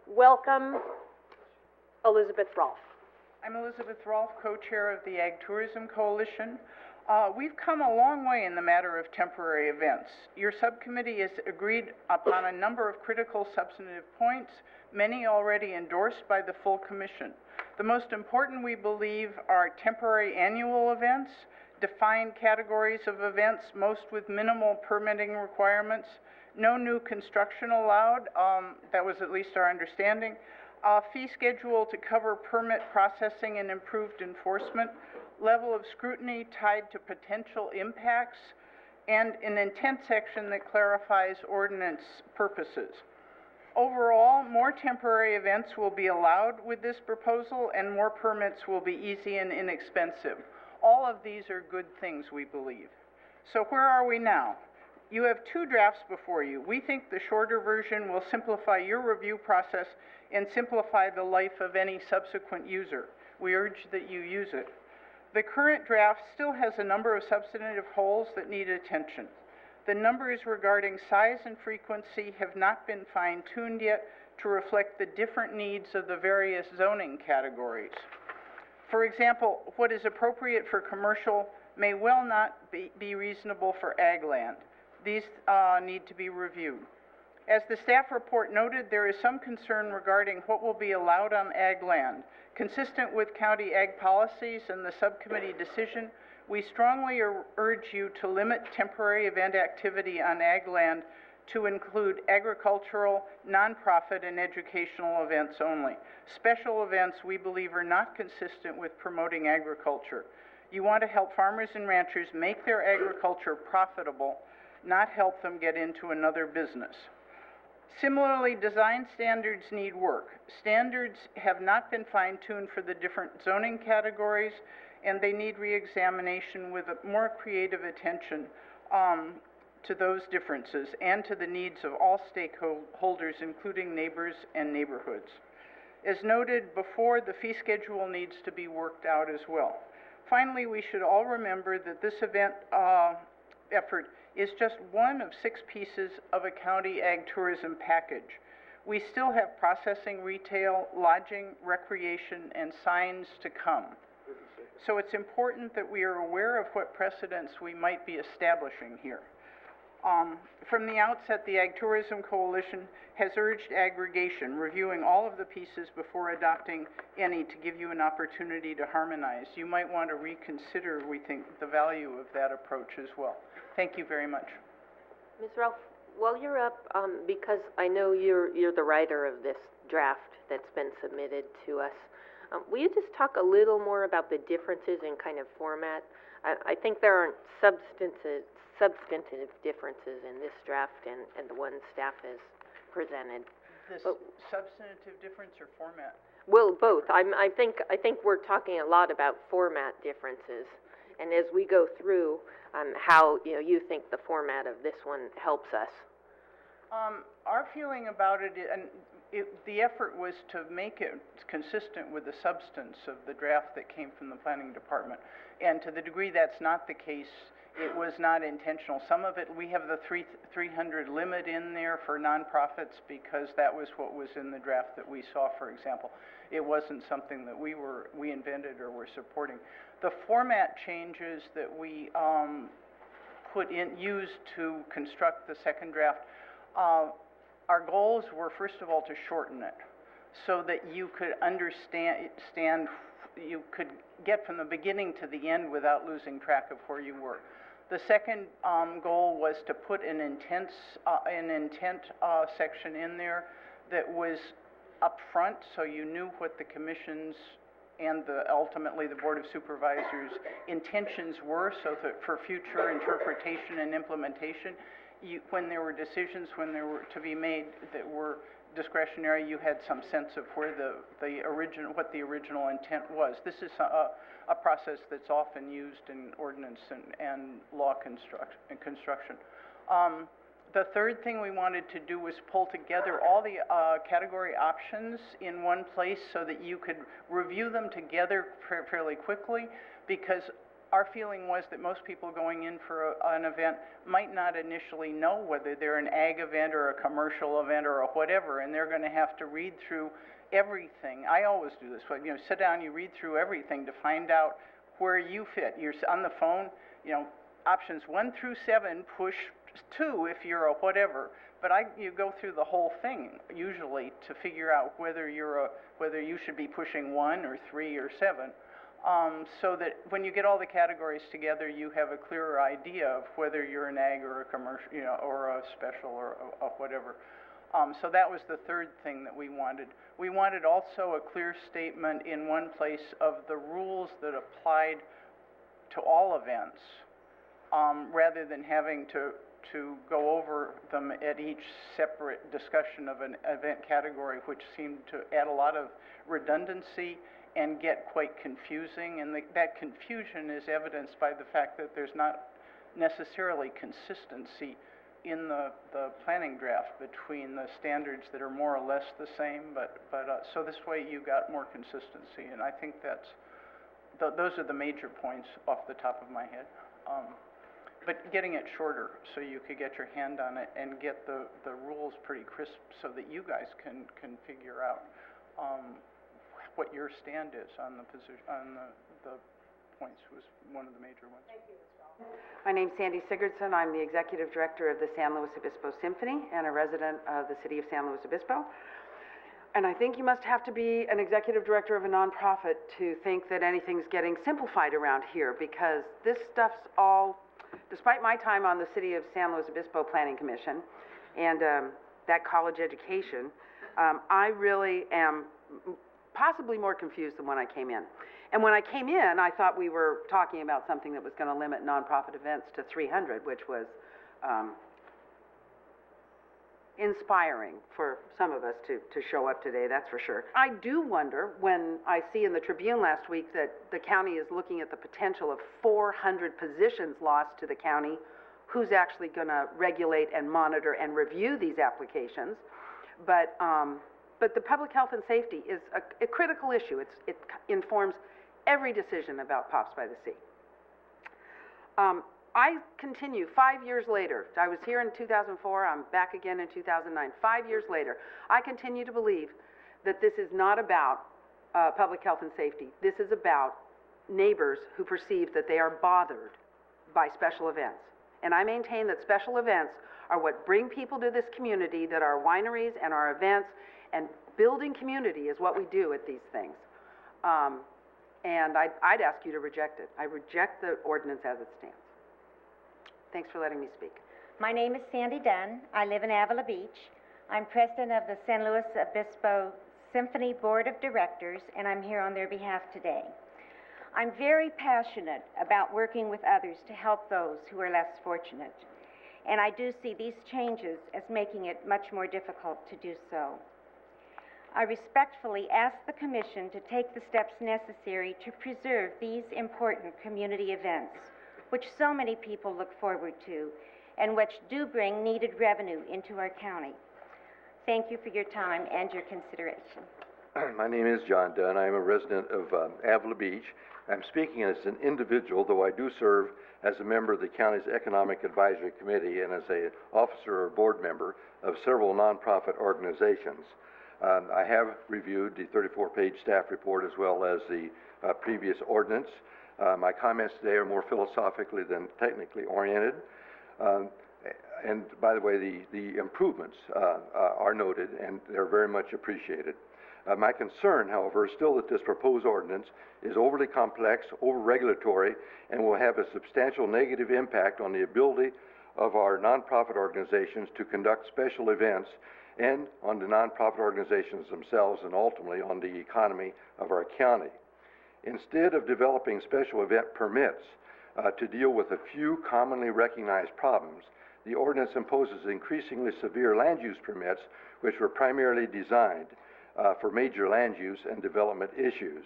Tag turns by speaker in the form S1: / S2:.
S1: welcome Elizabeth Rolfe.
S2: I'm Elizabeth Rolfe, co-chair of the Ag Tourism Coalition. We've come a long way in the matter of temporary events. Your subcommittee has agreed upon a number of critical substantive points, many already endorsed by the full commission. The most important, we believe, are temporary annual events, defined categories of events, most with minimal permitting requirements, no new construction allowed, that was at least our understanding, fee schedule to cover permit processing and improved enforcement, level of scrutiny tied to potential impacts, and an intent section that clarifies ordinance purposes. Overall, more temporary events will be allowed with this proposal, and more permits will be easy and inexpensive. All of these are good things, we believe. So where are we now? You have two drafts before you. We think the shorter version will simplify your review process and simplify the life of any subsequent user. We urge that you use it. The current draft still has a number of substantive holes that need attention. The numbers regarding size and frequency have not been fine-tuned yet to reflect the different needs of the various zoning categories. For example, what is appropriate for commercial may well not be reasonable for ag land. These need to be reviewed. As the staff report noted, there is some concern regarding what will be allowed on ag land. Consistent with county ag policies and the subcommittee decision, we strongly urge you to limit temporary event activity on ag land to include agricultural, nonprofit, and educational events only. Special events, we believe, are not consistent with promoting agriculture. You want to help farmers and ranchers make their agriculture profitable, not help them get into another business. Similarly, design standards need work. Standards have not been fine-tuned for the different zoning categories, and they need re-examination with a more creative attention to those differences and to the needs of all stakeholders, including neighbors and neighborhoods. As noted before, the fee schedule needs to be worked out as well. Finally, we should all remember that this event effort is just one of 6 pieces of a county ag tourism package. We still have processing, retail, lodging, recreation, and signs to come. So it's important that we are aware of what precedents we might be establishing here. From the outset, the Ag Tourism Coalition has urged aggregation, reviewing all of the pieces before adopting any to give you an opportunity to harmonize. You might want to reconsider, we think, the value of that approach as well. Thank you very much.
S1: Ms. Rolfe, while you're up, because I know you're the writer of this draft that's been submitted to us, will you just talk a little more about the differences in kind of format? I think there aren't substantive differences in this draft and the one staff has presented.
S2: Substantive difference or format?
S1: Well, both. I think we're talking a lot about format differences, and as we go through how you think the format of this one helps us.
S2: Our feeling about it, the effort was to make it consistent with the substance of the draft that came from the planning department, and to the degree that's not the case, it was not intentional. Some of it, we have the 300 limit in there for nonprofits because that was what was in the draft that we saw, for example. It wasn't something that we invented or were supporting. The format changes that we used to construct the second draft, our goals were, first of all, to shorten it so that you could you could get from the beginning to the end without losing track of where you were. The second goal was to put an intent section in there that was up front, so you knew what the commission's and ultimately the Board of Supervisors' intentions were, so that for future interpretation and implementation, when there were decisions when there were to be made that were discretionary, you had some sense of where what the original intent was. This is a process that's often used in ordinance and law construction. The third thing we wanted to do was pull together all the category options in one place so that you could review them together fairly quickly, because our feeling was that most people going in for an event might not initially know whether they're an ag event or a commercial event or a whatever, and they're going to have to read through everything. I always do this, but sit down, you read through everything to find out where you fit. You're on the phone, options 1 through 7, push 2 if you're a whatever. But you go through the whole thing usually to figure out whether you should be pushing 1 or 3 or 7. So that when you get all the categories together, you have a clearer idea of whether you're an ag or a commercial, or a special or a whatever. So that was the third thing that we wanted. We wanted also a clear statement in one place of the rules that applied to all events, rather than having to go over them at each separate discussion of an event category, which seemed to add a lot of redundancy and get quite confusing, and that confusion is evidenced by the fact that there's not necessarily consistency in the planning draft between the standards that are more or less the same, but so this way you got more consistency, and I think those are the major points off the top of my head. But getting it shorter so you could get your hand on it and get the rules pretty crisp so that you guys can figure out what your stand is on the position, on the points was one of the major ones. Thank you, Ms. Ralph.
S3: My name's Sandy Sigurdsson. I'm the executive director of the San Luis Obispo Symphony and a resident of the city of San Luis Obispo. And I think you must have to be an executive director of a nonprofit to think that anything's getting simplified around here, because this stuff's all, despite my time on the city of San Luis Obispo Planning Commission and that college education, I really am possibly more confused than when I came in. And when I came in, I thought we were talking about something that was going to limit nonprofit events to 300, which was inspiring for some of us to show up today, that's for sure. I do wonder, when I see in the Tribune last week that the county is looking at the potential of 400 positions lost to the county, who's actually going to regulate and monitor and review these applications. But the public health and safety is a critical issue. It informs every decision about Pops by the Sea. I continue 5 years later. I was here in 2004, I'm back again in 2009. 5 years later, I continue to believe that this is not about public health and safety. This is about neighbors who perceive that they are bothered by special events. And I maintain that special events are what bring people to this community, that our wineries and our events and building community is what we do at these things. And I'd ask you to reject it. I reject the ordinance as it stands. Thanks for letting me speak.
S4: My name is Sandy Dunn. I live in Avila Beach. I'm president of the San Luis Obispo Symphony Board of Directors, and I'm here on their behalf today. I'm very passionate about working with others to help those who are less fortunate. And I do see these changes as making it much more difficult to do so. I respectfully ask the Commission to take the steps necessary to preserve these important community events, which so many people look forward to, and which do bring needed revenue into our county. Thank you for your time and your consideration.
S5: My name is John Dunn. I'm a resident of Avila Beach. I'm speaking as an individual, though I do serve as a member of the county's Economic Advisory Committee and as an officer or board member of several nonprofit organizations. I have reviewed the 34-page staff report as well as the previous ordinance. My comments today are more philosophically than technically oriented. And by the way, the improvements are noted and they're very much appreciated. My concern, however, is still that this proposed ordinance is overly complex, over-regulatory, and will have a substantial negative impact on the ability of our nonprofit organizations to conduct special events and on the nonprofit organizations themselves and ultimately on the economy of our county. Instead of developing special event permits to deal with a few commonly recognized problems, the ordinance imposes increasingly severe land use permits which were primarily designed for major land use and development issues.